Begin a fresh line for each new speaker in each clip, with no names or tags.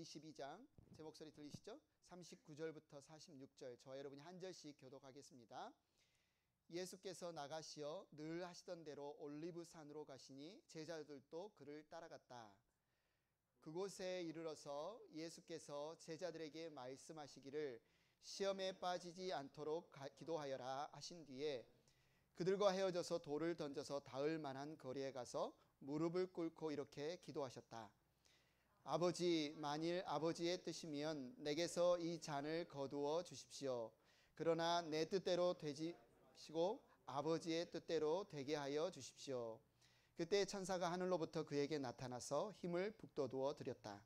마태복음 22장 제 목소리 들리시죠? 39절부터 46절 저와 여러분이 한 절씩 교독하겠습니다. 예수께서 나가시어 늘 하시던 대로 올리브산으로 가시니 제자들도 그를 따라갔다. 그곳에 이르러서 예수께서 제자들에게 말씀하시기를 시험에 빠지지 않도록 기도하여라 하신 뒤에 그들과 헤어져서 돌을 던져서 닿을 만한 거리에 가서 무릎을 꿇고 이렇게 기도하셨다. 아버지, 만일 아버지의 뜻이면 내게서 이 잔을 거두어 주십시오. 그러나 내 뜻대로 되지 마시고 아버지의 뜻대로 되게 하여 주십시오. 그때 천사가 하늘로부터 그에게 나타나서 힘을 북돋워 드렸다.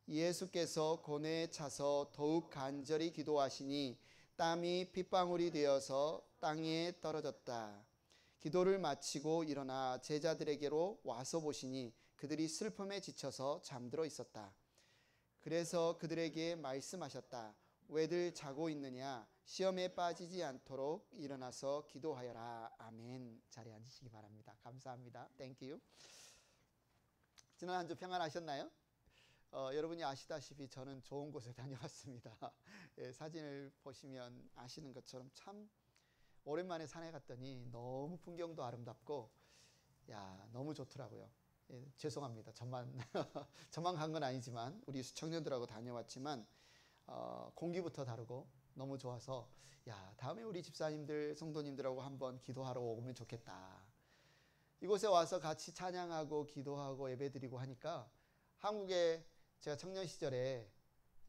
예수께서 고뇌에 차서 더욱 간절히 기도하시니 땀이 핏방울이 되어서 땅에 떨어졌다. 기도를 마치고 일어나 제자들에게로 와서 보시니 그들이 슬픔에 지쳐서 잠들어 있었다. 그래서 그들에게 말씀하셨다. 왜들 자고 있느냐? 시험에 빠지지 않도록 일어나서 기도하여라. 아멘. 자리에 앉으시기 바랍니다. 감사합니다. 땡큐. 지난 한 주 평안하셨나요? 여러분이 아시다시피 저는 좋은 곳에 다녀왔습니다. 예, 사진을 보시면 아시는 것처럼 참 오랜만에 산에 갔더니 너무 풍경도 아름답고 너무 좋더라고요. 예, 죄송합니다. 저만 간 건 아니지만 우리 청년들하고 다녀왔지만 공기부터 다르고 너무 좋아서 다음에 우리 집사님들 성도님들하고 한번 기도하러 오면 좋겠다. 이곳에 와서 같이 찬양하고 기도하고 예배드리고 하니까 한국에 제가 청년 시절에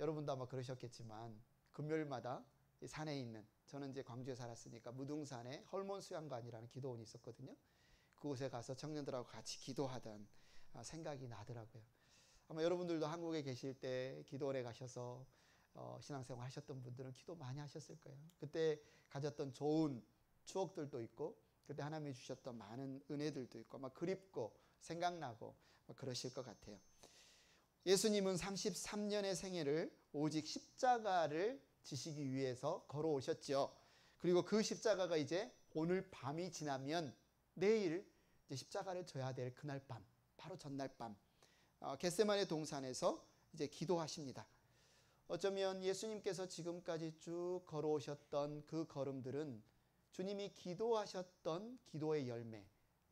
여러분도 아마 그러셨겠지만 금요일마다 산에 있는 저는 이제 광주에 살았으니까 무등산에 헐몬 수양관이라는 기도원이 있었거든요. 그곳에 가서 청년들하고 같이 기도하던 생각이 나더라고요. 아마 여러분들도 한국에 계실 때 기도원에 가셔서 신앙생활 하셨던 분들은 기도 많이 하셨을 거예요. 그때 가졌던 좋은 추억들도 있고 그때 하나님이 주셨던 많은 은혜들도 있고 막 그립고 생각나고 그러실 것 같아요. 예수님은 33년의 생애를 오직 십자가를 지시기 위해서 걸어오셨죠. 그리고 그 십자가가 이제 오늘 밤이 지나면 내일 이제 십자가를 져야 될 그날 밤, 바로 전날 밤 겟세마네 동산에서 이제 기도하십니다. 어쩌면 예수님께서 지금까지 쭉 걸어오셨던 그 걸음들은 주님이 기도하셨던 기도의 열매,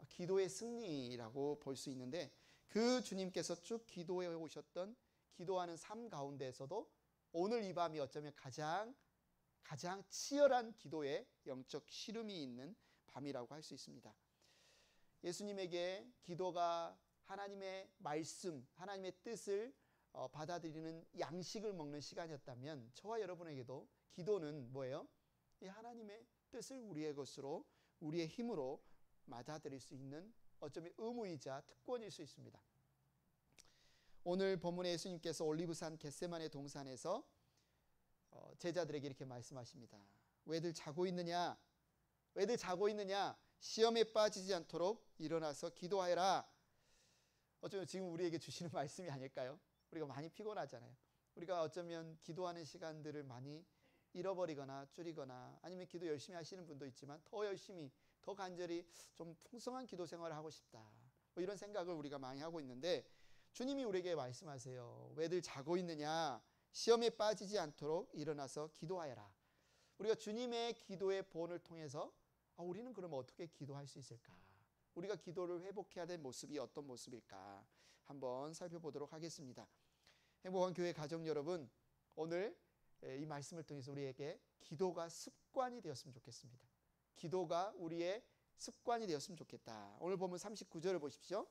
기도의 승리라고 볼 수 있는데 그 주님께서 쭉 기도해 오셨던 기도하는 삶 가운데에서도 오늘 이 밤이 어쩌면 가장 치열한 기도의 영적 시름이 있는 밤이라고 할 수 있습니다. 예수님에게 기도가 하나님의 말씀, 하나님의 뜻을 받아들이는 양식을 먹는 시간이었다면 저와 여러분에게도 기도는 뭐예요? 이 하나님의 뜻을 우리의 것으로 우리의 힘으로 받아들일 수 있는 어쩌면 의무이자 특권일 수 있습니다. 오늘 본문에 예수님께서 올리브산 겟세마네 동산에서 제자들에게 이렇게 말씀하십니다. 왜들 자고 있느냐? 왜들 자고 있느냐? 시험에 빠지지 않도록 일어나서 기도하여라. 어쩌면 지금 우리에게 주시는 말씀이 아닐까요? 우리가 많이 피곤하잖아요. 우리가 어쩌면 기도하는 시간들을 많이 잃어버리거나 줄이거나 아니면 기도 열심히 하시는 분도 있지만 더 열심히 더 간절히 좀 풍성한 기도 생활을 하고 싶다. 이런 생각을 우리가 많이 하고 있는데 주님이 우리에게 말씀하세요. 왜들 자고 있느냐? 시험에 빠지지 않도록 일어나서 기도하여라. 우리가 주님의 기도의 본을 통해서 우리는 그럼 어떻게 기도할 수 있을까? 우리가 기도를 회복해야 될 모습이 어떤 모습일까? 한번 살펴보도록 하겠습니다. 행복한 교회 가족 여러분, 오늘 이 말씀을 통해서 우리에게 기도가 습관이 되었으면 좋겠습니다. 기도가 우리의 습관이 되었으면 좋겠다. 오늘 보면 39절을 보십시오.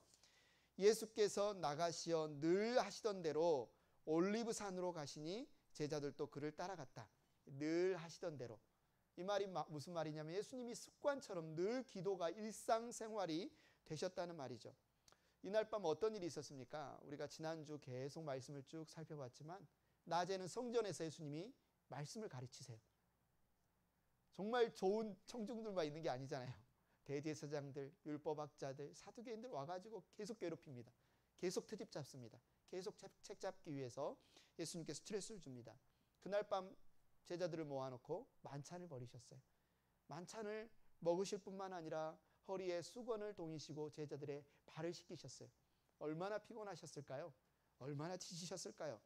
예수께서 나가시어 늘 하시던 대로 올리브산으로 가시니 제자들도 그를 따라갔다. 늘 하시던 대로. 이 말이 무슨 말이냐면 예수님이 습관처럼 늘 기도가 일상생활이 되셨다는 말이죠. 이날 밤 어떤 일이 있었습니까? 우리가 지난주 계속 말씀을 쭉 살펴봤지만 낮에는 성전에서 예수님이 말씀을 가르치세요. 정말 좋은 청중들만 있는 게 아니잖아요. 대제사장들, 율법학자들, 사두개인들 와가지고 계속 괴롭힙니다. 계속 트집 잡습니다. 계속 책 잡기 위해서 예수님께서 스트레스를 줍니다. 그날 밤 제자들을 모아놓고 만찬을 벌이셨어요. 만찬을 먹으실 뿐만 아니라 허리에 수건을 동이시고 제자들의 발을 씻기셨어요. 얼마나 피곤하셨을까요? 얼마나 지치셨을까요?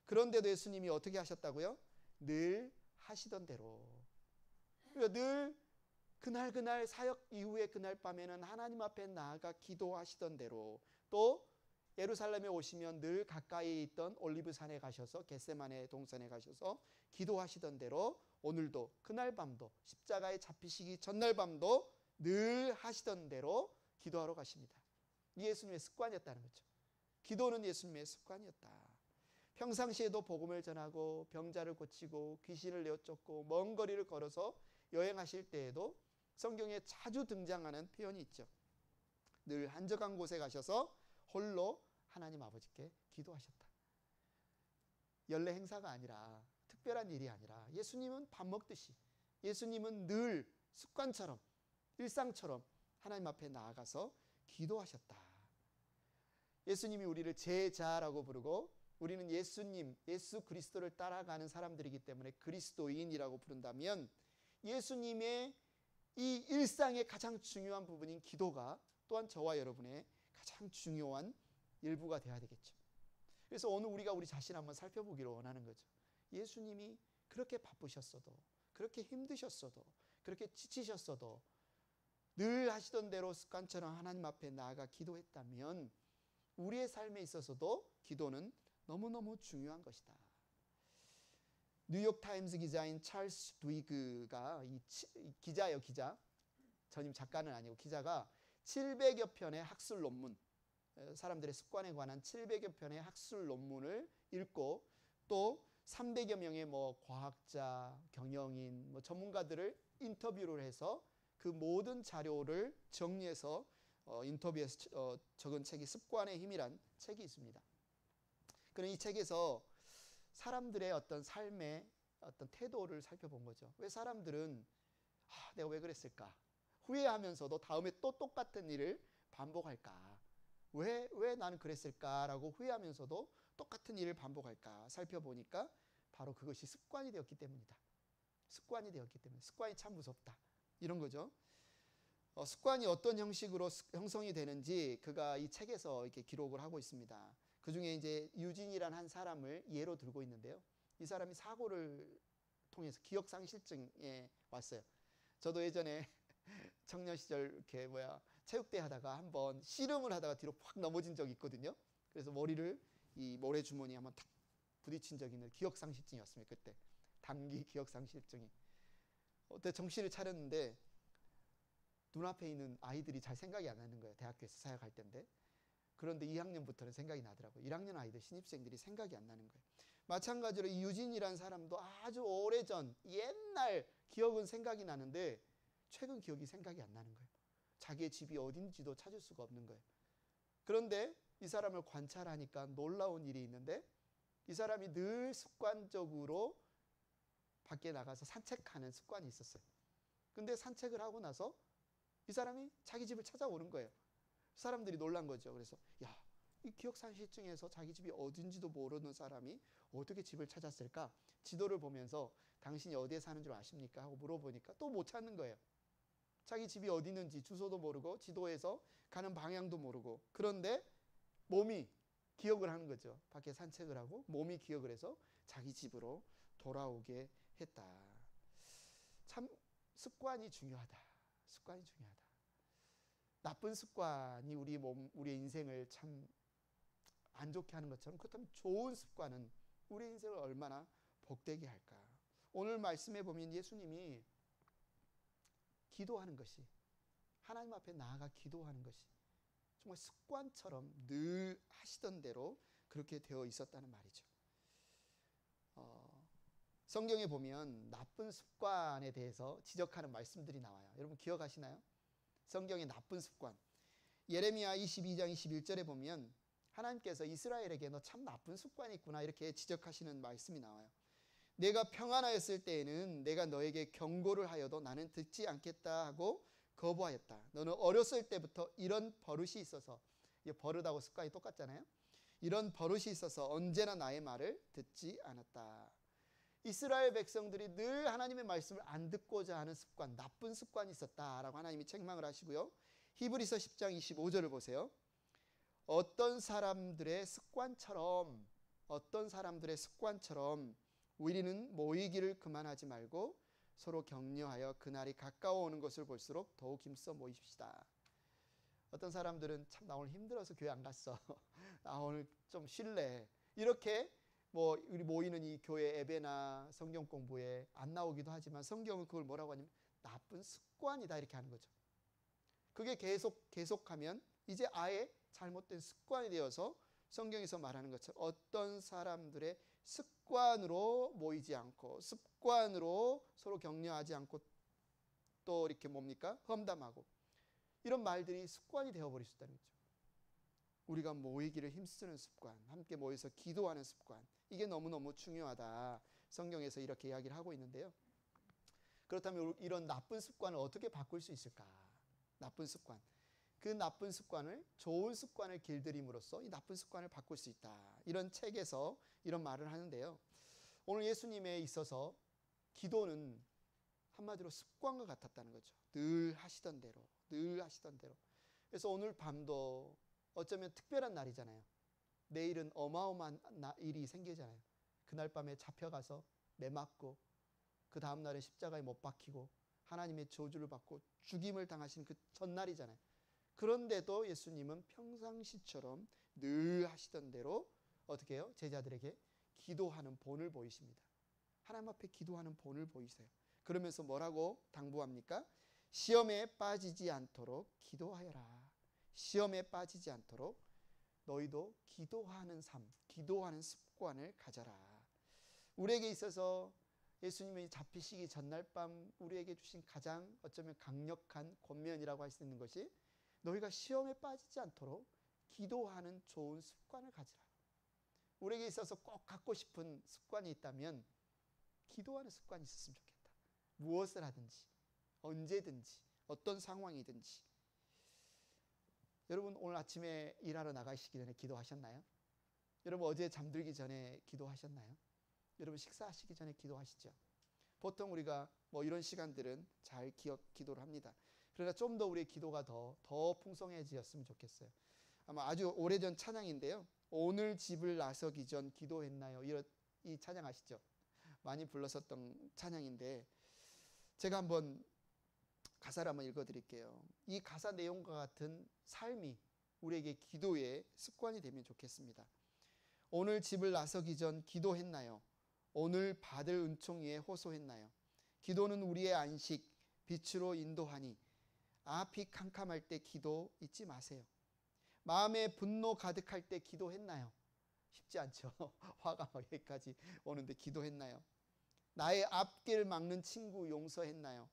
그런데도 예수님이 어떻게 하셨다고요? 늘 하시던 대로. 그러니까 늘 그날 사역 이후에 그날 밤에는 하나님 앞에 나아가 기도하시던 대로, 또 예루살렘에 오시면 늘 가까이 있던 올리브산에 가셔서 겟세마네 동산에 가셔서 기도하시던 대로 오늘도 그날 밤도 십자가에 잡히시기 전날 밤도 늘 하시던 대로 기도하러 가십니다. 예수님의 습관이었다는 거죠. 기도는 예수님의 습관이었다. 평상시에도 복음을 전하고 병자를 고치고 귀신을 내어쫓고 먼 거리를 걸어서 여행하실 때에도 성경에 자주 등장하는 표현이 있죠. 늘 한적한 곳에 가셔서 홀로 하나님 아버지께 기도하셨다. 연례 행사가 아니라, 특별한 일이 아니라, 예수님은 밥 먹듯이, 예수님은 늘 습관처럼, 일상처럼 하나님 앞에 나아가서 기도하셨다. 예수님이 우리를 제자라고 부르고, 우리는 예수님, 예수 그리스도를 따라가는 사람들이기 때문에 그리스도인이라고 부른다면, 예수님의 이 일상의 가장 중요한 부분인 기도가 또한 저와 여러분의 가장 중요한 일부가 되어야 되겠죠. 그래서 오늘 우리가 우리 자신 한번 살펴보기를 원하는 거죠. 예수님이 그렇게 바쁘셨어도, 그렇게 힘드셨어도, 그렇게 지치셨어도 늘 하시던 대로 습관처럼 하나님 앞에 나아가 기도했다면 우리의 삶에 있어서도 기도는 너무너무 중요한 것이다. 뉴욕타임스 기자인 찰스 드위그가 기자예요, 기자. 전임 작가는 아니고 기자가 700여 편의 학술 논문, 사람들의 습관에 관한 700여 편의 학술 논문을 읽고 또 300여 명의 과학자, 경영인, 전문가들을 인터뷰를 해서 그 모든 자료를 정리해서 인터뷰에서 적은 책이 습관의 힘이란 책이 있습니다. 그런 이 책에서 사람들의 어떤 삶의 어떤 태도를 살펴본 거죠. 왜 사람들은 내가 왜 그랬을까? 후회하면서도 다음에 또 똑같은 일을 반복할까? 왜 나는 그랬을까라고 후회하면서도 똑같은 일을 반복할까? 살펴보니까 바로 그것이 습관이 되었기 때문이다. 습관이 되었기 때문에. 습관이 참 무섭다. 이런 거죠. 습관이 어떤 형식으로 형성이 되는지 그가 이 책에서 이렇게 기록을 하고 있습니다. 그 중에 이제 유진이란 한 사람을 예로 들고 있는데요. 이 사람이 사고를 통해서 기억상실증에 왔어요. 저도 예전에 청년 시절 이렇게 체육대 하다가 한번 씨름을 하다가 뒤로 확 넘어진 적이 있거든요. 그래서 머리를 이 모래주머니에 한번 탁 부딪힌 적이 있는 기억상실증이었습니다. 그때 단기 기억상실증이. 그때 정신을 차렸는데 눈앞에 있는 아이들이 잘 생각이 안 나는 거예요. 대학교에서 사역할 때인데. 그런데 2학년부터는 생각이 나더라고요. 1학년 아이들, 신입생들이 생각이 안 나는 거예요. 마찬가지로 이 유진이라는 사람도 아주 오래전 옛날 기억은 생각이 나는데 최근 기억이 생각이 안 나는 거예요. 자기의 집이 어딘지도 찾을 수가 없는 거예요. 그런데 이 사람을 관찰하니까 놀라운 일이 있는데 이 사람이 늘 습관적으로 밖에 나가서 산책하는 습관이 있었어요. 근데 산책을 하고 나서 이 사람이 자기 집을 찾아오는 거예요. 사람들이 놀란 거죠. 그래서 이 기억상실증에서 자기 집이 어딘지도 모르는 사람이 어떻게 집을 찾았을까? 지도를 보면서 당신이 어디에 사는 줄 아십니까? 하고 물어보니까 또 못 찾는 거예요. 자기 집이 어디 있는지 주소도 모르고 지도에서 가는 방향도 모르고. 그런데 몸이 기억을 하는 거죠. 밖에 산책을 하고 몸이 기억을 해서 자기 집으로 돌아오게 했다. 참 습관이 중요하다. 습관이 중요하다. 나쁜 습관이 우리의 인생을 참 안 좋게 하는 것처럼, 그렇다면 좋은 습관은 우리 인생을 얼마나 복되게 할까? 오늘 말씀해 보면 예수님이 기도하는 것이, 하나님 앞에 나아가 기도하는 것이 정말 습관처럼 늘 하시던 대로 그렇게 되어 있었다는 말이죠. 성경에 보면 나쁜 습관에 대해서 지적하는 말씀들이 나와요. 여러분 기억하시나요? 성경의 나쁜 습관. 예레미야 22장 21절에 보면 하나님께서 이스라엘에게 너 참 나쁜 습관이 있구나 이렇게 지적하시는 말씀이 나와요. 내가 평안하였을 때에는 내가 너에게 경고를 하여도 나는 듣지 않겠다 하고 거부하였다. 너는 어렸을 때부터 이런 버릇이 있어서, 버릇하고 습관이 똑같잖아요. 이런 버릇이 있어서 언제나 나의 말을 듣지 않았다. 이스라엘 백성들이 늘 하나님의 말씀을 안 듣고자 하는 습관, 나쁜 습관이 있었다라고 하나님이 책망을 하시고요. 히브리서 10장 25절을 보세요. 어떤 사람들의 습관처럼 어떤 사람들의 습관처럼 우리는 모이기를 그만하지 말고 서로 격려하여 그날이 가까워 오는 것을 볼수록 더욱 힘써 모이십시다. 어떤 사람들은 참 나 오늘 힘들어서 교회 안 갔어. 나 오늘 좀 쉴래. 이렇게 뭐 우리 모이는 이 교회 예배나 성경 공부에 안 나오기도 하지만 성경은 그걸 뭐라고 하냐면 나쁜 습관이다 이렇게 하는 거죠. 그게 계속하면 이제 아예 잘못된 습관이 되어서 성경에서 말하는 것처럼 어떤 사람들의 습관으로 모이지 않고 습관으로 서로 격려하지 않고 또 이렇게 뭡니까? 험담하고 이런 말들이 습관이 되어버릴 수 있다는 거죠. 우리가 모이기를 힘쓰는 습관, 함께 모여서 기도하는 습관, 이게 너무너무 중요하다. 성경에서 이렇게 이야기를 하고 있는데요. 그렇다면 이런 나쁜 습관을 어떻게 바꿀 수 있을까? 나쁜 습관. 그 나쁜 습관을 좋은 습관을 길들임으로써 이 나쁜 습관을 바꿀 수 있다. 이런 책에서 이런 말을 하는데요. 오늘 예수님에 있어서 기도는 한마디로 습관과 같았다는 거죠. 늘 하시던 대로, 늘 하시던 대로. 그래서 오늘 밤도 어쩌면 특별한 날이잖아요. 내일은 어마어마한 일이 생기잖아요. 그날 밤에 잡혀가서 매 맞고 그 다음 날에 십자가에 못 박히고 하나님의 저주를 받고 죽임을 당하신 그 전날이잖아요. 그런데도 예수님은 평상시처럼 늘 하시던 대로 어떻게 해요? 제자들에게 기도하는 본을 보이십니다. 하나님 앞에 기도하는 본을 보이세요. 그러면서 뭐라고 당부합니까? 시험에 빠지지 않도록 기도하여라. 시험에 빠지지 않도록 너희도 기도하는 삶, 기도하는 습관을 가져라. 우리에게 있어서 예수님이 잡히시기 전날 밤 우리에게 주신 가장 어쩌면 강력한 권면이라고 할 수 있는 것이 너희가 시험에 빠지지 않도록 기도하는 좋은 습관을 가지라. 우리에게 있어서 꼭 갖고 싶은 습관이 있다면 기도하는 습관이 있었으면 좋겠다. 무엇을 하든지 언제든지 어떤 상황이든지. 여러분 오늘 아침에 일하러 나가시기 전에 기도하셨나요? 여러분 어제 잠들기 전에 기도하셨나요? 여러분 식사하시기 전에 기도하시죠. 보통 우리가 뭐 이런 시간들은 잘 기도를 합니다. 그러나 좀 더 우리의 기도가 더 풍성해지었으면 좋겠어요. 아마 아주 오래전 찬양인데요. 오늘 집을 나서기 전 기도했나요? 이 찬양 아시죠? 많이 불렀었던 찬양인데 제가 한번 가사를 한번 읽어드릴게요. 이 가사 내용과 같은 삶이 우리에게 기도의 습관이 되면 좋겠습니다. 오늘 집을 나서기 전 기도했나요? 오늘 받을 은총 위에 호소했나요? 기도는 우리의 안식, 빛으로 인도하니 앞이 캄캄할 때 기도 잊지 마세요. 마음에 분노 가득할 때 기도했나요? 쉽지 않죠. 화가 막 여기까지 오는데 기도했나요? 나의 앞길 막는 친구 용서했나요?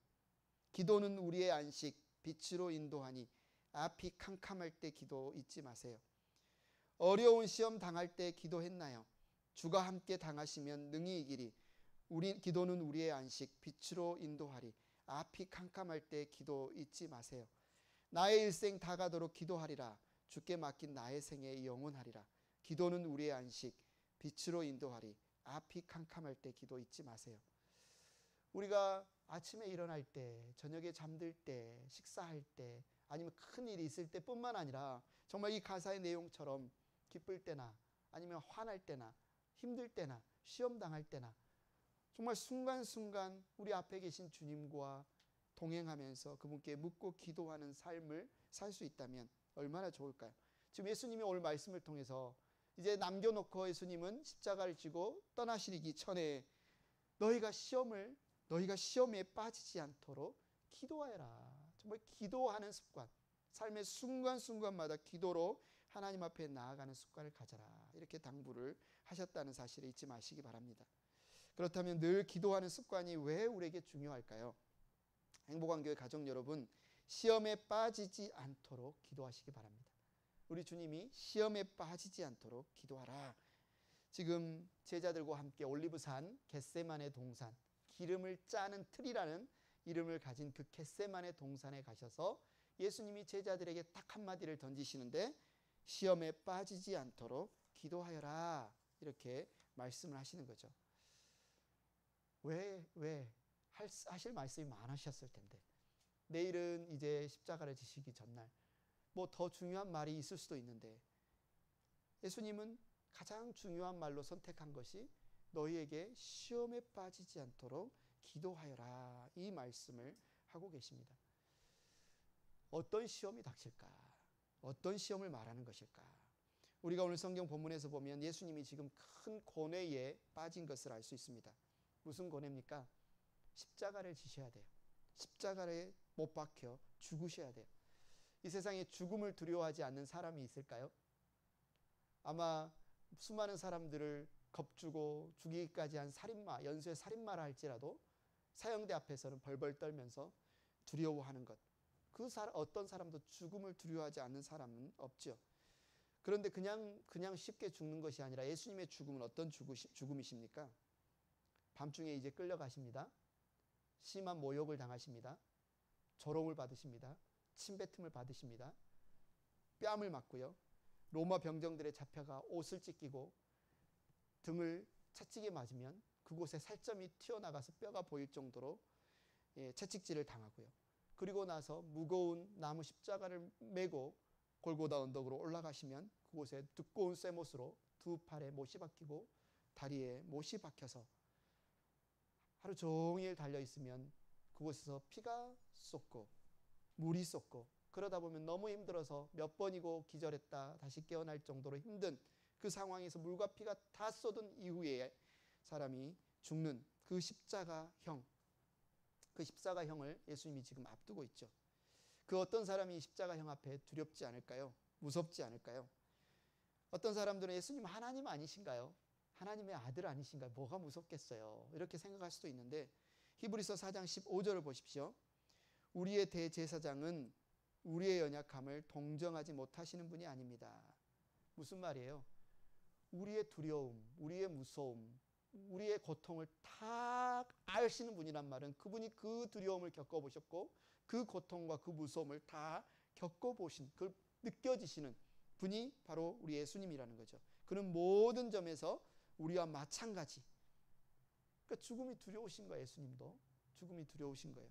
기도는 우리의 안식, 빛으로 인도하니 앞이 캄캄할 때 기도 잊지 마세요. 어려운 시험 당할 때 기도했나요? 주가 함께 당하시면 능히 이기리. 기도는 우리의 안식, 빛으로 인도하리. 앞이 캄캄할 때 기도 잊지 마세요. 나의 일생 다 가도록 기도하리라. 주께 맡긴 나의 생에 영원하리라. 기도는 우리의 안식, 빛으로 인도하리. 앞이 캄캄할 때 기도 잊지 마세요. 우리가 아침에 일어날 때, 저녁에 잠들 때, 식사할 때, 아니면 큰 일이 있을 때뿐만 아니라 정말 이 가사의 내용처럼 기쁠 때나 아니면 화날 때나 힘들 때나 시험 당할 때나 정말 순간순간 우리 앞에 계신 주님과 동행하면서 그분께 묻고 기도하는 삶을 살 수 있다면 얼마나 좋을까요? 지금 예수님이 오늘 말씀을 통해서 이제 남겨놓고 예수님은 십자가를 지고 떠나시기 전에 너희가 시험에 빠지지 않도록 기도하여라. 정말 기도하는 습관, 삶의 순간순간마다 기도로 하나님 앞에 나아가는 습관을 가져라. 이렇게 당부를 하셨다는 사실을 잊지 마시기 바랍니다. 그렇다면 늘 기도하는 습관이 왜 우리에게 중요할까요? 행복한 교회 가족 여러분, 시험에 빠지지 않도록 기도하시기 바랍니다. 우리 주님이 시험에 빠지지 않도록 기도하라. 지금 제자들과 함께 올리브산 겟세마네 동산, 기름을 짜는 틀이라는 이름을 가진 그 겟세마네 동산에 가셔서 예수님이 제자들에게 딱 한마디를 던지시는데 시험에 빠지지 않도록 기도하여라. 이렇게 말씀을 하시는 거죠. 왜 하실 말씀이 많으셨을 텐데 내일은 이제 십자가를 지시기 전날 뭐 더 중요한 말이 있을 수도 있는데 예수님은 가장 중요한 말로 선택한 것이 너희에게 시험에 빠지지 않도록 기도하여라, 이 말씀을 하고 계십니다. 어떤 시험이 닥칠까? 어떤 시험을 말하는 것일까? 우리가 오늘 성경 본문에서 보면 예수님이 지금 큰 고뇌에 빠진 것을 알 수 있습니다. 무슨 고뇌입니까? 십자가를 지셔야 돼요. 십자가에 못 박혀 죽으셔야 돼요. 이 세상에 죽음을 두려워하지 않는 사람이 있을까요? 아마 수많은 사람들을 겁주고 죽이기까지 한 살인마, 연쇄 살인마라 할지라도 사형대 앞에서는 벌벌 떨면서 두려워하는 것. 어떤 사람도 죽음을 두려워하지 않는 사람은 없죠. 그런데 그냥 쉽게 죽는 것이 아니라 예수님의 죽음은 어떤 죽음이십니까? 밤중에 이제 끌려가십니다. 심한 모욕을 당하십니다. 조롱을 받으십니다. 침뱉음을 받으십니다. 뺨을 맞고요. 로마 병정들의 잡혀가 옷을 찢기고 등을 채찍에 맞으면 그곳에 살점이 튀어나가서 뼈가 보일 정도로 채찍질을 당하고요. 그리고 나서 무거운 나무 십자가를 메고 골고다 언덕으로 올라가시면 그곳에 두꺼운 쇠못으로 두 팔에 못이 박히고 다리에 못이 박혀서 하루 종일 달려있으면 그곳에서 피가 쏟고 물이 쏟고 그러다 보면 너무 힘들어서 몇 번이고 기절했다 다시 깨어날 정도로 힘든 그 상황에서 물과 피가 다 쏟은 이후에 사람이 죽는 그 십자가형, 그 십자가형을 예수님이 지금 앞두고 있죠. 그 어떤 사람이 십자가형 앞에 두렵지 않을까요? 무섭지 않을까요? 어떤 사람들은 예수님 하나님 아니신가요? 하나님의 아들 아니신가요? 뭐가 무섭겠어요? 이렇게 생각할 수도 있는데 히브리서 4장 15절을 보십시오. 우리의 대제사장은 우리의 연약함을 동정하지 못하시는 분이 아닙니다. 무슨 말이에요? 우리의 두려움, 우리의 무서움, 우리의 고통을 다 아시는 분이란 말은 그분이 그 두려움을 겪어보셨고 그 고통과 그 무서움을 다 겪어보신, 그걸 느껴지시는 분이 바로 우리 예수님이라는 거죠. 그는 모든 점에서 우리와 마찬가지. 그러니까 죽음이 두려우신 거예요. 예수님도 죽음이 두려우신 거예요.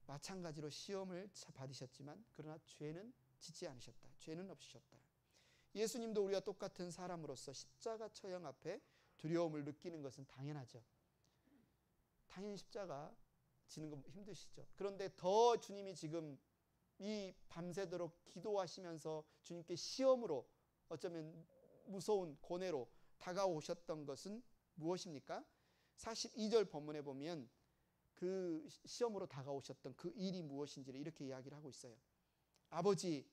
마찬가지로 시험을 받으셨지만 그러나 죄는 짓지 않으셨다. 죄는 없으셨다. 예수님도 우리와 똑같은 사람으로서 십자가 처형 앞에 두려움을 느끼는 것은 당연하죠. 당연히 십자가 지는 거 힘드시죠. 그런데 더 주님이 지금 이 밤새도록 기도하시면서 주님께 시험으로 어쩌면 무서운 고뇌로 다가오셨던 것은 무엇입니까? 42절 본문에 보면 그 시험으로 다가오셨던 그 일이 무엇인지를 이렇게 이야기를 하고 있어요. 아버지,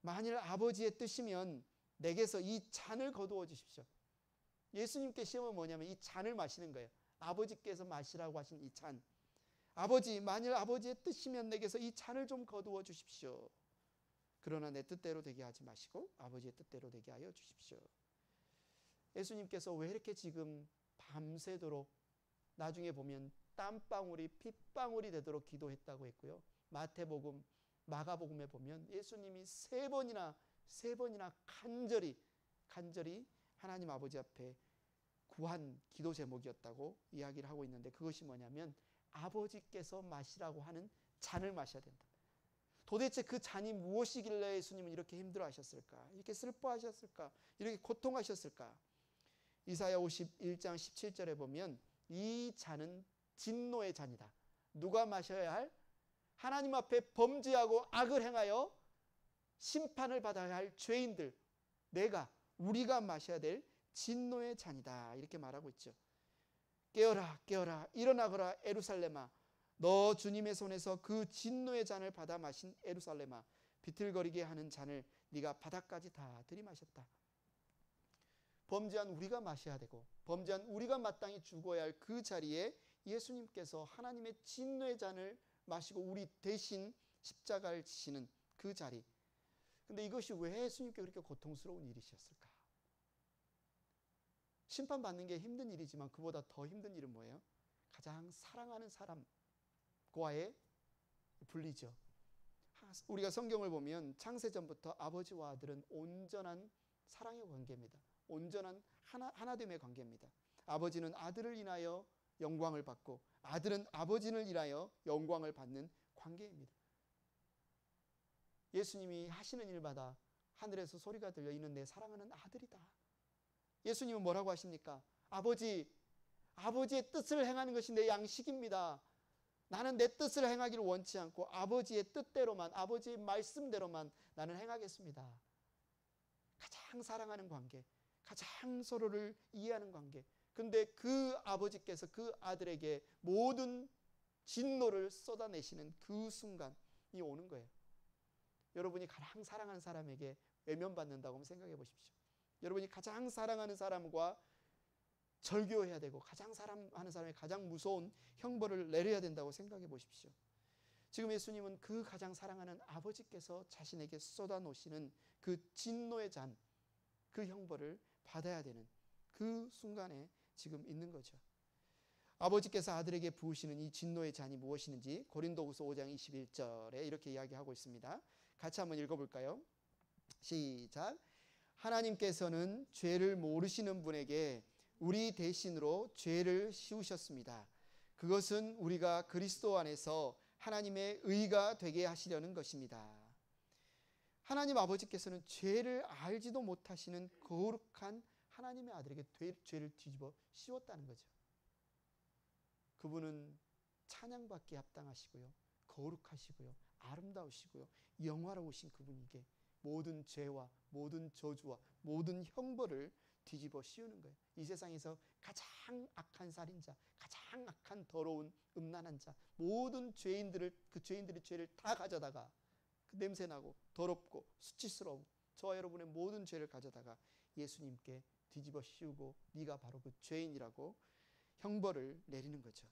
만일 아버지의 뜻이면 내게서 이 잔을 거두어 주십시오. 예수님께 시험은 뭐냐면 이 잔을 마시는 거예요. 아버지께서 마시라고 하신 이 잔. 아버지, 만일 아버지의 뜻이면 내게서 이 잔을 좀 거두어 주십시오. 그러나 내 뜻대로 되게 하지 마시고 아버지의 뜻대로 되게 하여 주십시오. 예수님께서 왜 이렇게 지금 밤새도록 나중에 보면 땀방울이 핏방울이 되도록 기도했다고 했고요. 마태복음, 마가복음에 보면 예수님이 세 번이나 간절히 하나님 아버지 앞에 구한 기도 제목이었다고 이야기를 하고 있는데 그것이 뭐냐면 아버지께서 마시라고 하는 잔을 마셔야 된다. 도대체 그 잔이 무엇이길래 예수님은 이렇게 힘들어하셨을까? 이렇게 슬퍼하셨을까? 이렇게 고통하셨을까? 이사야 51장 17절에 보면 이 잔은 진노의 잔이다. 누가 마셔야 할? 하나님 앞에 범죄하고 악을 행하여 심판을 받아야 할 죄인들, 우리가 마셔야 될 진노의 잔이다. 이렇게 말하고 있죠. 깨어라, 깨어라, 일어나거라 에루살렘아. 너 주님의 손에서 그 진노의 잔을 받아 마신 에루살렘아. 비틀거리게 하는 잔을 네가 바닥까지 다 들이마셨다. 범죄한 우리가 마셔야 되고 범죄한 우리가 마땅히 죽어야 할 그 자리에 예수님께서 하나님의 진노의 잔을 마시고 우리 대신 십자가를 지시는 그 자리. 근데 이것이 왜 예수님께 그렇게 고통스러운 일이셨을까? 심판받는 게 힘든 일이지만 그보다 더 힘든 일은 뭐예요? 가장 사랑하는 사람과의 분리죠. 우리가 성경을 보면 창세전부터 아버지와 아들은 온전한 사랑의 관계입니다. 온전한 하나됨의 관계입니다. 아버지는 아들을 인하여 영광을 받고 아들은 아버지를 인하여 영광을 받는 관계입니다. 예수님이 하시는 일마다 하늘에서 소리가 들려 이는 내 사랑하는 아들이다. 예수님은 뭐라고 하십니까? 아버지의 뜻을 행하는 것이 내 양식입니다. 나는 내 뜻을 행하기를 원치 않고 아버지의 뜻대로만, 아버지의 말씀대로만 나는 행하겠습니다. 가장 사랑하는 관계, 가장 서로를 이해하는 관계. 근데 그 아버지께서 그 아들에게 모든 진노를 쏟아내시는 그 순간이 오는 거예요. 여러분이 가장 사랑하는 사람에게 외면받는다고 한번 생각해 보십시오. 여러분이 가장 사랑하는 사람과 절교해야 되고 가장 사랑하는 사람이 가장 무서운 형벌을 내려야 된다고 생각해 보십시오. 지금 예수님은 그 가장 사랑하는 아버지께서 자신에게 쏟아놓으시는 그 진노의 잔, 그 형벌을 받아야 되는 그 순간에 지금 있는 거죠. 아버지께서 아들에게 부으시는 이 진노의 잔이 무엇이는지 고린도후서 5장 21절에 이렇게 이야기하고 있습니다. 같이 한번 읽어볼까요? 시작. 하나님께서는 죄를 모르시는 분에게 우리 대신으로 죄를 씌우셨습니다. 그것은 우리가 그리스도 안에서 하나님의 의가 되게 하시려는 것입니다. 하나님 아버지께서는 죄를 알지도 못하시는 거룩한 하나님의 아들에게 죄를 뒤집어 씌웠다는 거죠. 그분은 찬양받기에 합당하시고요, 거룩하시고요, 아름다우시고요, 영화로우신 그분에게 모든 죄와 모든 저주와 모든 형벌을 뒤집어 씌우는 거예요. 이 세상에서 가장 악한 살인자, 가장 악한 더러운 음란한 자, 모든 죄인들의 죄를 다 가져다가 그 냄새나고 더럽고 수치스러운 저와 여러분의 모든 죄를 가져다가 예수님께 뒤집어 씌우고 네가 바로 그 죄인이라고 형벌을 내리는 거죠.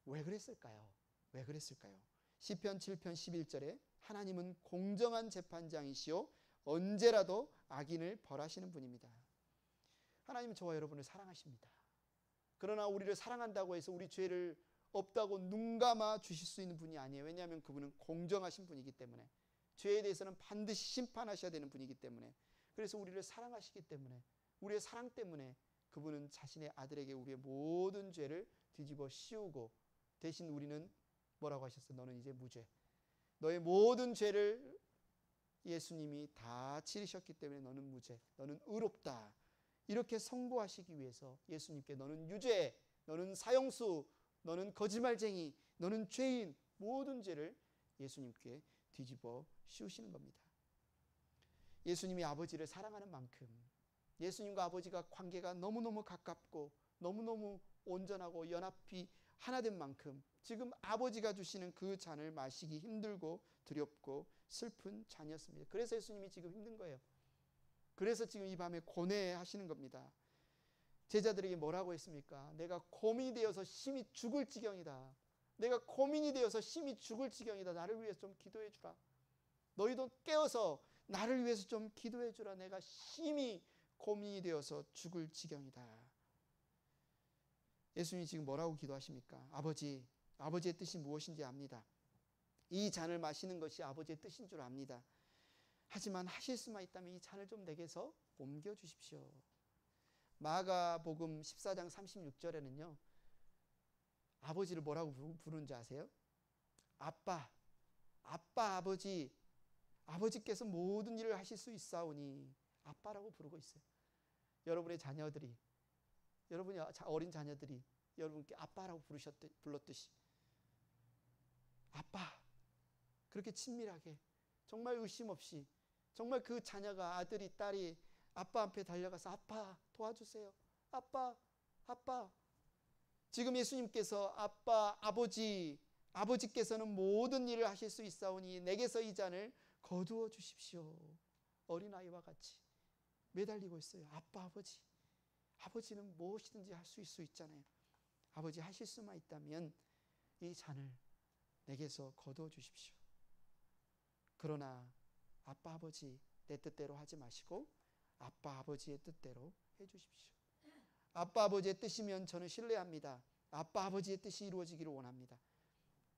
왜 그랬을까요? 왜 그랬을까요? 시편 7편 11절에 하나님은 공정한 재판장이시오 언제라도 악인을 벌하시는 분입니다. 하나님은 저와 여러분을 사랑하십니다. 그러나 우리를 사랑한다고 해서 우리 죄를 없다고 눈 감아 주실 수 있는 분이 아니에요. 왜냐하면 그분은 공정하신 분이기 때문에, 죄에 대해서는 반드시 심판하셔야 되는 분이기 때문에, 그래서 우리를 사랑하시기 때문에, 우리의 사랑 때문에 그분은 자신의 아들에게 우리의 모든 죄를 뒤집어 씌우고 대신 우리는 뭐라고 하셨어요? 너는 이제 무죄. 너의 모든 죄를 예수님이 다 치르셨기 때문에 너는 무죄, 너는 의롭다. 이렇게 선고하시기 위해서 예수님께 너는 유죄, 너는 사형수, 너는 거짓말쟁이, 너는 죄인, 모든 죄를 예수님께 뒤집어 씌우시는 겁니다. 예수님이 아버지를 사랑하는 만큼, 예수님과 아버지가 관계가 너무너무 가깝고 너무너무 온전하고 연합이 하나 된 만큼 지금 아버지가 주시는 그 잔을 마시기 힘들고 두렵고 슬픈 잔이었습니다. 그래서 예수님이 지금 힘든 거예요. 그래서 지금 이 밤에 고뇌하시는 겁니다. 제자들에게 뭐라고 했습니까? 내가 고민이 되어서 심히 죽을 지경이다. 내가 고민이 되어서 심히 죽을 지경이다. 나를 위해서 좀 기도해 주라. 너희도 깨어서 나를 위해서 좀 기도해 주라. 내가 심히 고민이 되어서 죽을 지경이다. 예수님이 지금 뭐라고 기도하십니까? 아버지의 뜻이 무엇인지 압니다. 이 잔을 마시는 것이 아버지의 뜻인 줄 압니다. 하지만 하실 수만 있다면 이 잔을 좀 내게서 옮겨주십시오. 마가복음 14장 36절에는요. 아버지를 뭐라고 부르는지 아세요? 아빠, 아버지께서 모든 일을 하실 수 있사오니 아빠라고 부르고 있어요. 여러분의 자녀들이, 여러분의 어린 자녀들이 여러분께 아빠라고 불렀듯이 아빠, 그렇게 친밀하게 정말 의심 없이 정말 그 자녀가 아들이 딸이 아빠 앞에 달려가서 아빠 도와주세요. 아빠. 지금 예수님께서 아버지께서는 모든 일을 하실 수 있사오니 내게서 이 잔을 거두어 주십시오. 어린아이와 같이 매달리고 있어요. 아버지는 무엇이든지 할 수 있잖아요. 아버지 하실 수만 있다면 이 잔을 내게서 거두어 주십시오. 그러나 아버지 내 뜻대로 하지 마시고 아버지의 뜻대로 해 주십시오. 아버지의 뜻이면 저는 신뢰합니다. 아버지의 뜻이 이루어지기를 원합니다.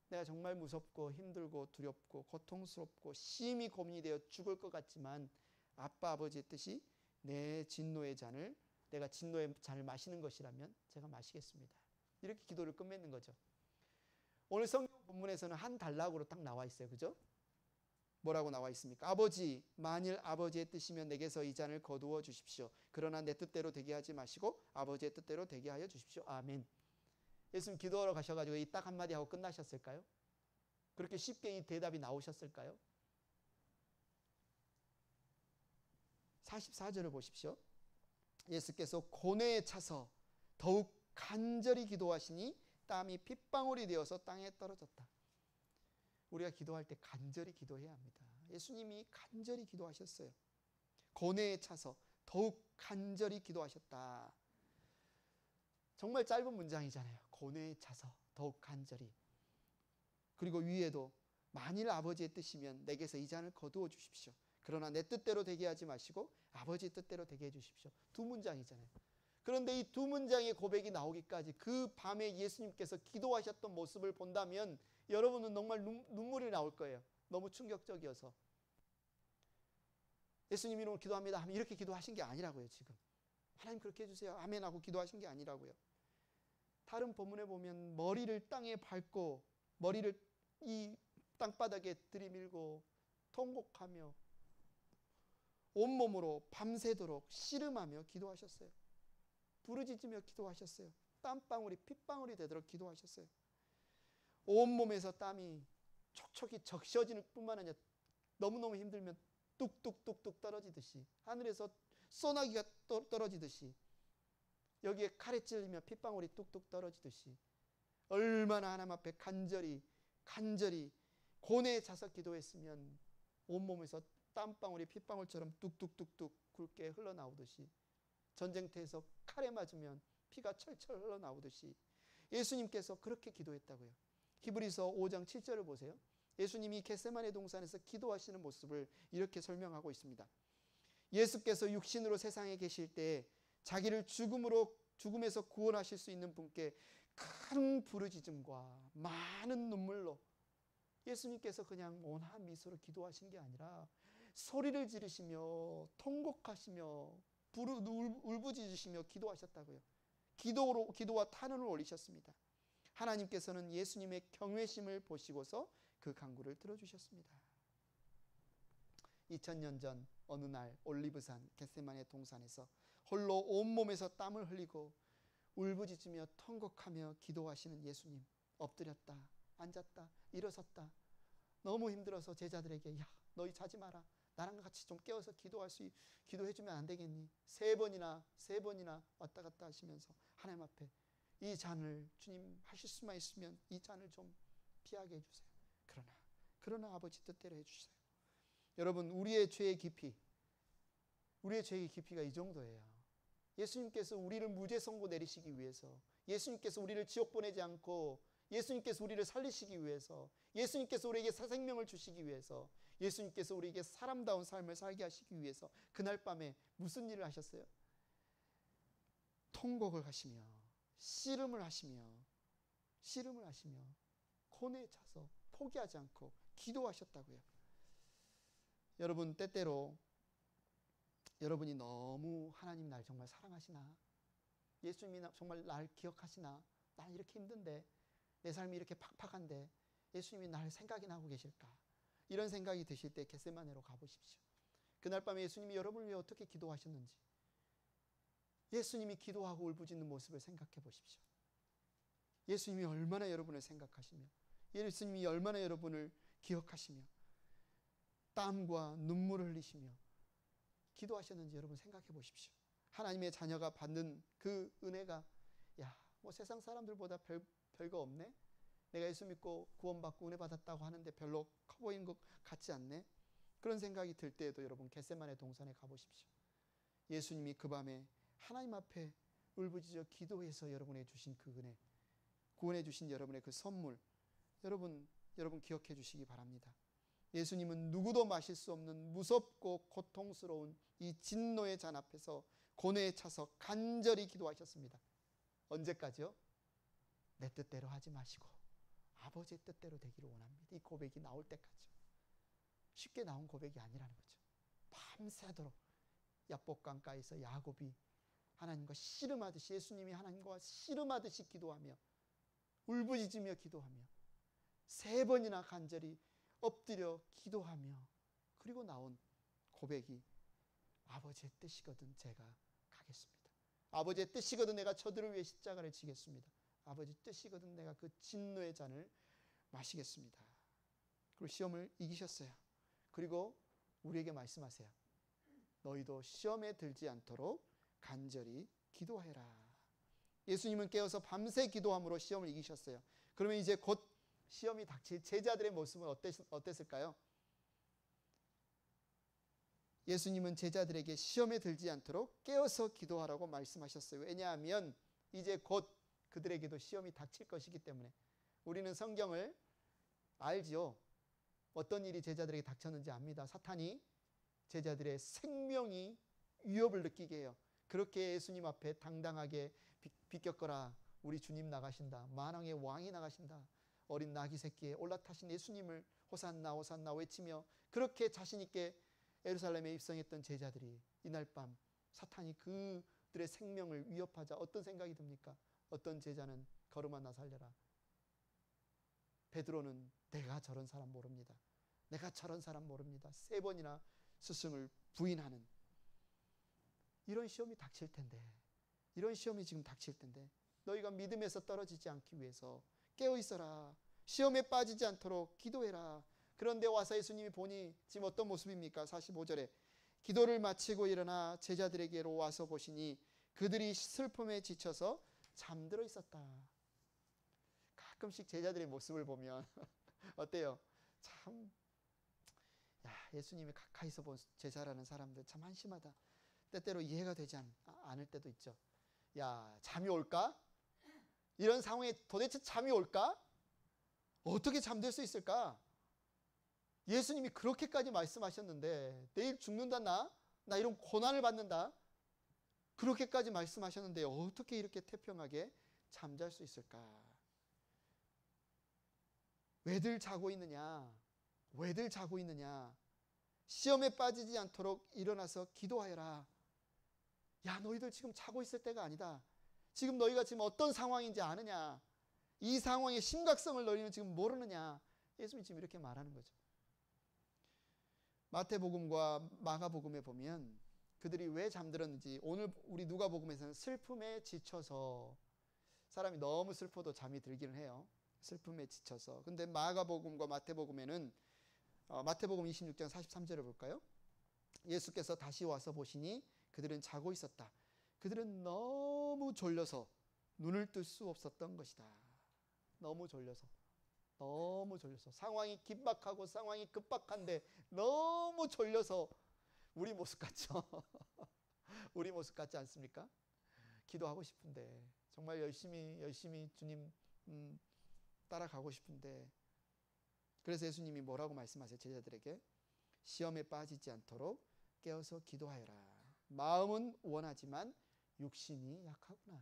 내가 정말 무섭고 힘들고 두렵고 고통스럽고 심히 고민이 되어 죽을 것 같지만 아버지의 뜻이 내 진노의 잔을, 내가 진노의 잔을 마시는 것이라면 제가 마시겠습니다. 이렇게 기도를 끝맺는 거죠. 오늘 성경 본문에서는 한 단락으로 딱 나와 있어요. 그죠? 뭐라고 나와 있습니까? 아버지, 만일 아버지의 뜻이면 내게서 이 잔을 거두어 주십시오. 그러나 내 뜻대로 되게 하지 마시고 아버지의 뜻대로 되게 하여 주십시오. 아멘. 예수님 기도하러 가셔가지고 이 딱 한마디 하고 끝나셨을까요? 그렇게 쉽게 이 대답이 나오셨을까요? 44절을 보십시오. 예수께서 고뇌에 차서 더욱 간절히 기도하시니 땀이 핏방울이 되어서 땅에 떨어졌다. 우리가 기도할 때 간절히 기도해야 합니다. 예수님이 간절히 기도하셨어요. 고뇌에 차서 더욱 간절히 기도하셨다. 정말 짧은 문장이잖아요. 고뇌에 차서 더욱 간절히. 그리고 위에도 만일 아버지의 뜻이면 내게서 이 잔을 거두어 주십시오. 그러나 내 뜻대로 되게 하지 마시고 아버지의 뜻대로 되게 해주십시오. 두 문장이잖아요. 그런데 이 두 문장의 고백이 나오기까지 그 밤에 예수님께서 기도하셨던 모습을 본다면 여러분은 정말 눈물이 나올 거예요. 너무 충격적이어서. 예수님 이름으로 기도합니다 하면 이렇게 기도하신 게 아니라고요. 지금 하나님 그렇게 해주세요 아멘 하고 기도하신 게 아니라고요. 다른 본문에 보면 머리를 땅에 밟고 머리를 이 땅바닥에 들이밀고 통곡하며 온몸으로 밤새도록 씨름하며 기도하셨어요. 부르짖으며 기도하셨어요. 땀방울이 핏방울이 되도록 기도하셨어요. 온몸에서 땀이 촉촉이 적셔지는 뿐만 아니라 너무너무 힘들면 뚝뚝뚝뚝 떨어지듯이 하늘에서 소나기가 떨어지듯이 여기에 칼에 찔리며 핏방울이 뚝뚝 떨어지듯이 얼마나 하나님 앞에 간절히 고뇌에 차서 기도했으면 온몸에서 땀방울이 핏방울처럼 뚝뚝뚝뚝 굵게 흘러나오듯이 전쟁터에서 칼에 맞으면 피가 철철 흘러나오듯이 예수님께서 그렇게 기도했다고요. 히브리서 5장 7절을 보세요. 예수님이 겟세마네 동산에서 기도하시는 모습을 이렇게 설명하고 있습니다. 예수께서 육신으로 세상에 계실 때 자기를 죽음에서 구원하실 수 있는 분께 큰 부르짖음과 많은 눈물로 예수님께서 그냥 온화한 미소로 기도하신 게 아니라 소리를 지르시며 통곡하시며 울부짖으시며 기도하셨다고요. 기도와 탄원을 올리셨습니다. 하나님께서는 예수님의 경외심을 보시고서 그 간구를 들어주셨습니다. 2000년 전 어느 날 올리브산 겟세마네 동산에서 홀로 온몸에서 땀을 흘리고 울부짖으며 통곡하며 기도하시는 예수님, 엎드렸다 앉았다 일어섰다 너무 힘들어서 제자들에게 야 너희 자지 마라 나랑 같이 좀 깨워서 기도해주면 안 되겠니? 세 번이나 왔다 갔다 하시면서 하나님 앞에 이 잔을 주님 하실 수만 있으면 이 잔을 좀 피하게 해주세요. 그러나 아버지 뜻대로 해주세요. 여러분 우리의 죄의 깊이가 이 정도예요. 예수님께서 우리를 무죄 선고 내리시기 위해서, 예수님께서 우리를 지옥 보내지 않고 예수님께서 우리를 살리시기 위해서, 예수님께서 우리에게 새 생명을 주시기 위해서, 예수님께서 우리에게 사람다운 삶을 살게 하시기 위해서 그날 밤에 무슨 일을 하셨어요? 통곡을 하시며 씨름을 하시며 고뇌에 차서 포기하지 않고 기도하셨다고요. 여러분 때때로 여러분이 너무 하나님 날 정말 사랑하시나? 예수님이 정말 날 기억하시나? 난 이렇게 힘든데 내 삶이 이렇게 팍팍한데 예수님이 날 생각이나 하고 계실까? 이런 생각이 드실 때 겟세마네로 가보십시오. 그날 밤에 예수님이 여러분을 위해 어떻게 기도하셨는지 예수님이 기도하고 울부짖는 모습을 생각해 보십시오. 예수님이 얼마나 여러분을 생각하시며 예수님이 얼마나 여러분을 기억하시며 땀과 눈물을 흘리시며 기도하셨는지 여러분 생각해 보십시오. 하나님의 자녀가 받는 그 은혜가 뭐 세상 사람들보다 별거 없네? 내가 예수 믿고 구원받고 은혜 받았다고 하는데 별로 커 보이는 것 같지 않네? 그런 생각이 들 때에도 여러분 겟세마네 동산에 가보십시오. 예수님이 그 밤에 하나님 앞에 울부짖어 기도해서 여러분에게 주신 그 은혜, 구원해 주신 여러분의 그 선물, 여러분 기억해 주시기 바랍니다. 예수님은 누구도 마실 수 없는 무섭고 고통스러운 이 진노의 잔 앞에서 고뇌에 차서 간절히 기도하셨습니다. 언제까지요? 내 뜻대로 하지 마시고 아버지의 뜻대로 되기를 원합니다. 이 고백이 나올 때까지요. 쉽게 나온 고백이 아니라는 거죠. 밤새도록 야복강가에서 야곱이 하나님과 씨름하듯이, 예수님이 하나님과 씨름하듯이 기도하며 울부짖으며 기도하며 3번이나 간절히 엎드려 기도하며 그리고 나온 고백이 아버지의 뜻이거든 제가 가겠습니다. 아버지의 뜻이거든 내가 저들을 위해 십자가를 지겠습니다. 아버지 뜻이거든 내가 그 진노의 잔을 마시겠습니다. 그리고 시험을 이기셨어요. 그리고 우리에게 말씀하세요. 너희도 시험에 들지 않도록 간절히 기도해라. 예수님은 깨어서 밤새 기도함으로 시험을 이기셨어요. 그러면 이제 곧 시험이 닥칠 제자들의 모습은 어땠을까요? 예수님은 제자들에게 시험에 들지 않도록 깨어서 기도하라고 말씀하셨어요. 왜냐하면 이제 곧 그들에게도 시험이 닥칠 것이기 때문에. 우리는 성경을 알지요. 어떤 일이 제자들에게 닥쳤는지 압니다. 사탄이 제자들의 생명이 위협을 느끼게 해요. 그렇게 예수님 앞에 당당하게 비껴거라. 우리 주님 나가신다. 만왕의 왕이 나가신다. 어린 나귀 새끼에 올라타신 예수님을 호산나 호산나 외치며 그렇게 자신 있게 예루살렘에 입성했던 제자들이 이날 밤 사탄이 그들의 생명을 위협하자 어떤 생각이 듭니까? 어떤 제자는 걸음아 나 살려라. 베드로는 내가 저런 사람 모릅니다. 내가 저런 사람 모릅니다. 3번이나 스승을 부인하는 이런 시험이 닥칠 텐데, 이런 시험이 지금 닥칠 텐데 너희가 믿음에서 떨어지지 않기 위해서 깨어 있어라. 시험에 빠지지 않도록 기도해라. 그런데 와서 예수님이 보니 지금 어떤 모습입니까? 45절에 기도를 마치고 일어나 제자들에게로 와서 보시니 그들이 슬픔에 지쳐서 잠들어 있었다. 가끔씩 제자들의 모습을 보면 어때요? 참 예수님이 가까이서 본 제자라는 사람들 참 한심하다. 때때로 이해가 되지 않을 때도 있죠. 야, 잠이 올까? 이런 상황에 도대체 잠이 올까? 어떻게 잠들 수 있을까? 예수님이 그렇게까지 말씀하셨는데 내일 죽는다 나 이런 고난을 받는다 그렇게까지 말씀하셨는데 어떻게 이렇게 태평하게 잠잘 수 있을까? 왜들 자고 있느냐? 왜들 자고 있느냐? 시험에 빠지지 않도록 일어나서 기도하여라. 야, 너희들 지금 자고 있을 때가 아니다. 지금 너희가 지금 어떤 상황인지 아느냐? 이 상황의 심각성을 너희는 지금 모르느냐? 예수님이 지금 이렇게 말하는 거죠. 마태복음과 마가복음에 보면 그들이 왜 잠들었는지 오늘 우리 누가복음에서는 슬픔에 지쳐서 사람이 너무 슬퍼도 잠이 들기는 해요. 슬픔에 지쳐서. 근데 마가복음과 마태복음에는 마태복음 26장 43절을 볼까요? 예수께서 다시 와서 보시니 그들은 자고 있었다. 그들은 너무 졸려서 눈을 뜰 수 없었던 것이다. 너무 졸려서 상황이 긴박하고 상황이 급박한데 너무 졸려서 우리 모습 같죠? 우리 모습 같지 않습니까? 기도하고 싶은데 정말 열심히 주님 따라가고 싶은데 그래서 예수님이 뭐라고 말씀하세요? 제자들에게 시험에 빠지지 않도록 깨어서 기도하여라. 마음은 원하지만 육신이 약하구나.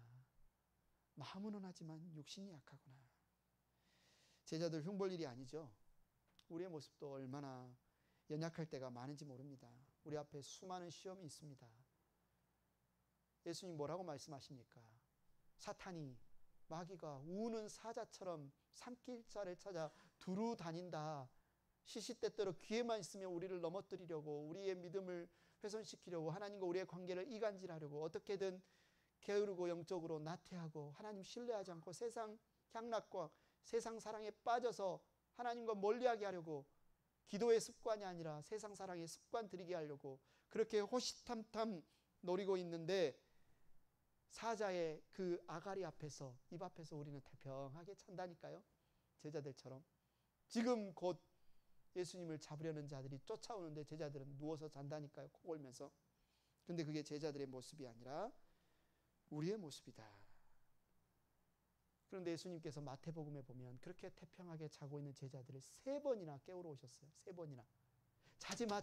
마음은 원하지만 육신이 약하구나. 제자들 흉볼 일이 아니죠. 우리의 모습도 얼마나 연약할 때가 많은지 모릅니다. 우리 앞에 수많은 시험이 있습니다. 예수님 뭐라고 말씀하십니까? 사탄이 마귀가 우는 사자처럼 산길자를 찾아 두루 다닌다. 시시때때로 기회만 있으면 우리를 넘어뜨리려고 우리의 믿음을 훼손시키려고 하나님과 우리의 관계를 이간질하려고 어떻게든 게으르고 영적으로 나태하고 하나님 신뢰하지 않고 세상 향락과 세상 사랑에 빠져서 하나님과 멀리하게 하려고 기도의 습관이 아니라 세상 사랑의 습관 들이게 하려고 그렇게 호시탐탐 노리고 있는데 사자의 그 아가리 앞에서 입 앞에서 우리는 태평하게 찬다니까요. 제자들처럼 지금 곧 예수님을 잡으려는 자들이 쫓아오는데 제자들은 누워서 잔다니까요. 코 골면서. 근데 그게 제자들의 모습이 아니라 우리의 모습이다. 그런데 예수님께서 마태복음에 보면 그렇게 태평하게 자고 있는 제자들을 3번이나 깨우러 오셨어요. 3번이나. 자지마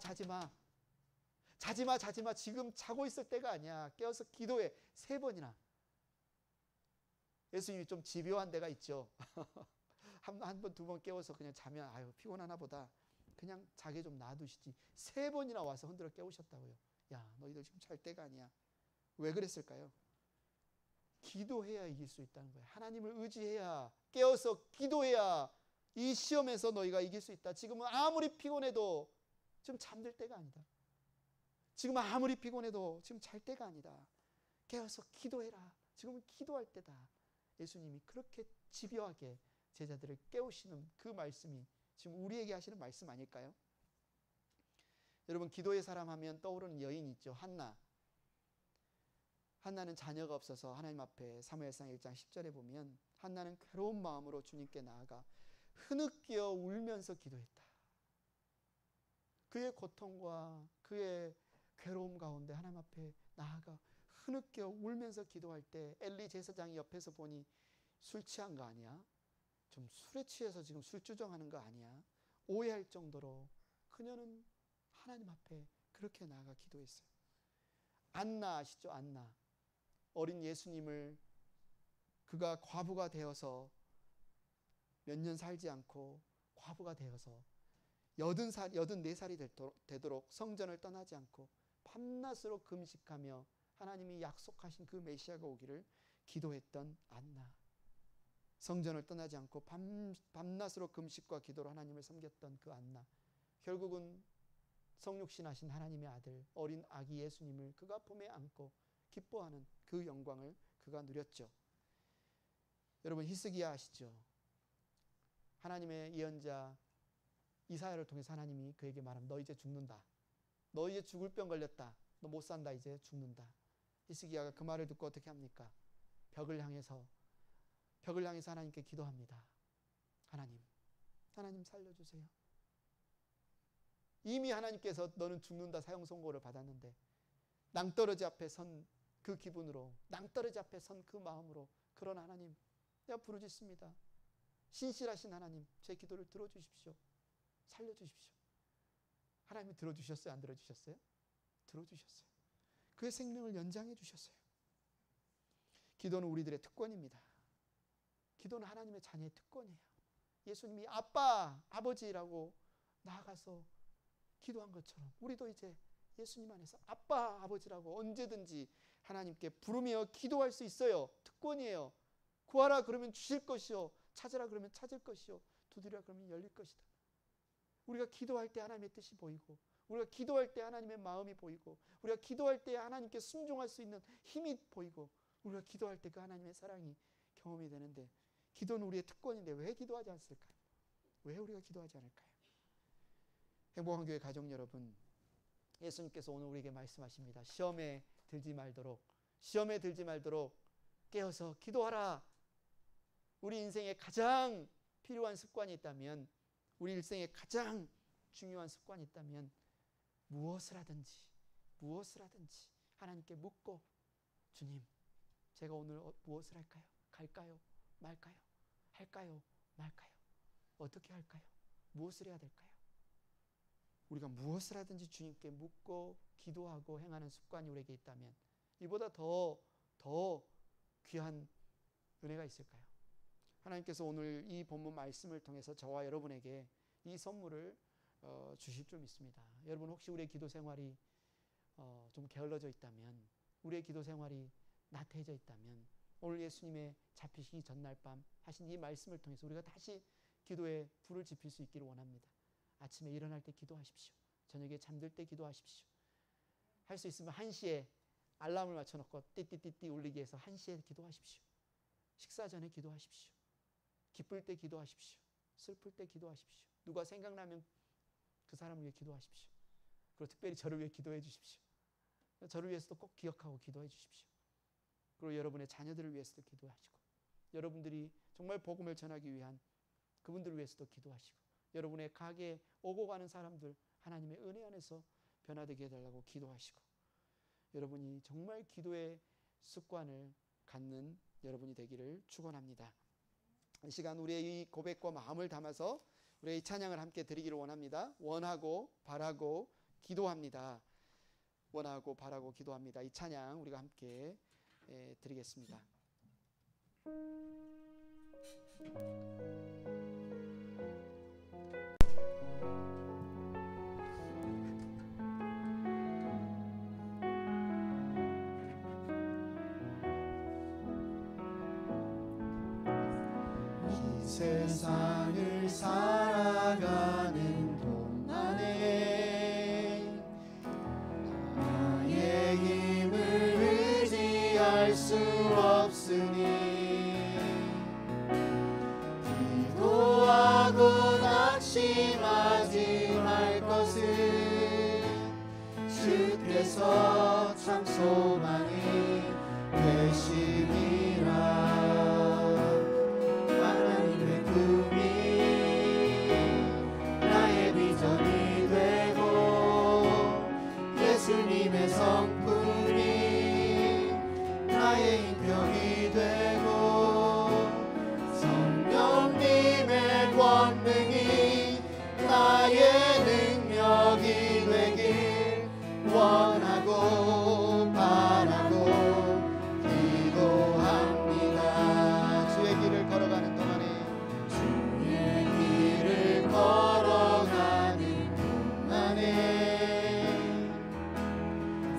지금 자고 있을 때가 아니야. 깨어서 기도해. 3번이나. 예수님이 좀 집요한 데가 있죠. 한 번, 2번 깨워서 그냥 자면 아유 피곤하나 보다. 그냥 자게 좀 놔두시지. 3번이나 와서 흔들어 깨우셨다고요. 야, 너희들 지금 잘 때가 아니야. 왜 그랬을까요? 기도해야 이길 수 있다는 거예요. 하나님을 의지해야, 깨어서 기도해야 이 시험에서 너희가 이길 수 있다. 지금은 아무리 피곤해도 지금 잠들 때가 아니다. 지금 아무리 피곤해도 지금 잘 때가 아니다. 깨어서 기도해라. 지금은 기도할 때다. 예수님이 그렇게 집요하게 제자들을 깨우시는 그 말씀이 지금 우리에게 하시는 말씀 아닐까요? 여러분, 기도의 사람 하면 떠오르는 여인이 있죠. 한나. 한나는 자녀가 없어서 하나님 앞에 사무엘상 1장 10절에 보면 한나는 괴로운 마음으로 주님께 나아가 흐느끼어 울면서 기도했다. 그의 고통과 그의 괴로움 가운데 하나님 앞에 나아가 흐느껴 울면서 기도할 때 엘리 제사장이 옆에서 보니 술 취한 거 아니야? 좀 술에 취해서 지금 술주정하는 거 아니야? 오해할 정도로 그녀는 하나님 앞에 그렇게 나아가 기도했어요. 안나 아시죠? 안나. 어린 예수님을 그가 과부가 되어서 몇 년 살지 않고 과부가 되어서 84살이 되도록 성전을 떠나지 않고 밤낮으로 금식하며 하나님이 약속하신 그 메시아가 오기를 기도했던 안나. 성전을 떠나지 않고 밤낮으로 금식과 기도로 하나님을 섬겼던 그 안나. 결국은 성육신하신 하나님의 아들 어린 아기 예수님을 그가 품에 안고 기뻐하는 그 영광을 그가 누렸죠. 여러분, 히스기야 아시죠? 하나님의 예언자 이사야를 통해서 하나님이 그에게 말하면 너 이제 죽는다. 너 이제 죽을 병 걸렸다. 너 못 산다. 이제 죽는다. 히스기야가 그 말을 듣고 어떻게 합니까? 벽을 향해서 하나님께 기도합니다. 하나님 살려주세요. 이미 하나님께서 너는 죽는다 사형 선고를 받았는데 낭떠러지 앞에 선 그 기분으로, 낭떠러지 앞에 선 그 마음으로, 그런 하나님, 내가 부르짖습니다. 신실하신 하나님, 제 기도를 들어주십시오. 살려주십시오. 하나님이 들어주셨어요? 안 들어주셨어요? 들어주셨어요. 그의 생명을 연장해 주셨어요. 기도는 우리들의 특권입니다. 기도는 하나님의 자녀의 특권이에요. 예수님이 아빠, 아버지라고 나아가서 기도한 것처럼 우리도 이제 예수님 안에서 아빠, 아버지라고 언제든지 하나님께 부르며 기도할 수 있어요. 특권이에요. 구하라 그러면 주실 것이요, 찾으라 그러면 찾을 것이요, 두드리라 그러면 열릴 것이다. 우리가 기도할 때 하나님의 뜻이 보이고, 우리가 기도할 때 하나님의 마음이 보이고, 우리가 기도할 때 하나님께 순종할 수 있는 힘이 보이고, 우리가 기도할 때 그 하나님의 사랑이 경험이 되는데, 기도는 우리의 특권인데 왜 기도하지 않을까요? 왜 우리가 기도하지 않을까요? 행복한 교회 가족 여러분, 예수님께서 오늘 우리에게 말씀하십니다. 시험에 들지 말도록 깨어서 기도하라. 우리 인생에 가장 필요한 습관이 있다면, 우리 일생에 가장 중요한 습관이 있다면 무엇을 하든지 하나님께 묻고, 주님, 제가 오늘 무엇을 할까요? 갈까요? 말까요? 할까요? 말까요? 어떻게 할까요? 무엇을 해야 될까요? 우리가 무엇을 하든지 주님께 묻고 기도하고 행하는 습관이 우리에게 있다면 이보다 더 귀한 은혜가 있을까요? 하나님께서 오늘 이 본문 말씀을 통해서 저와 여러분에게 이 선물을 주실 줄 믿습니다. 여러분, 혹시 우리의 기도 생활이 좀 게을러져 있다면, 우리의 기도 생활이 나태해져 있다면, 오늘 예수님의 잡히시기 전날 밤 하신 이 말씀을 통해서 우리가 다시 기도에 불을 지필 수 있기를 원합니다. 아침에 일어날 때 기도하십시오. 저녁에 잠들 때 기도하십시오. 할 수 있으면 1시에 알람을 맞춰놓고 띠띠띠띠 울리게 해서 1시에 기도하십시오. 식사 전에 기도하십시오. 기쁠 때 기도하십시오. 슬플 때 기도하십시오. 누가 생각나면 그 사람을 위해 기도하십시오. 그리고 특별히 저를 위해 기도해 주십시오. 저를 위해서도 꼭 기억하고 기도해 주십시오. 그리고 여러분의 자녀들을 위해서도 기도하시고, 여러분들이 정말 복음을 전하기 위한 그분들을 위해서도 기도하시고, 여러분의 가게에 오고 가는 사람들 하나님의 은혜 안에서 변화되게 해달라고 기도하시고, 여러분이 정말 기도의 습관을 갖는 여러분이 되기를 축원합니다. 이 시간 우리의 이 고백과 마음을 담아서 우리의 이 찬양을 함께 드리기를 원합니다. 원하고 바라고 기도합니다. 원하고 바라고 기도합니다. 이 찬양 우리가 함께 드리겠습니다.
세상을 살아가는 동안에
참 소망이 되심이라. 하나님의 꿈이 나의 비전이 되고 예수님의 성품이 나의 인격이 되고 성령님의 권능이 나의 능력이 되길 원하고 바라고 기도합니다. 주의 길을 걸어가는 동안에 주의 길을 걸어가는 동안에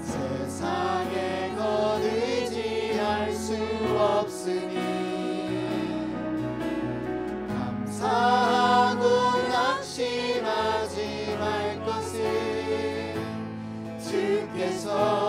세상에 더 의지할 수 없으니 감사하고 낙심하지 말 것을 주께서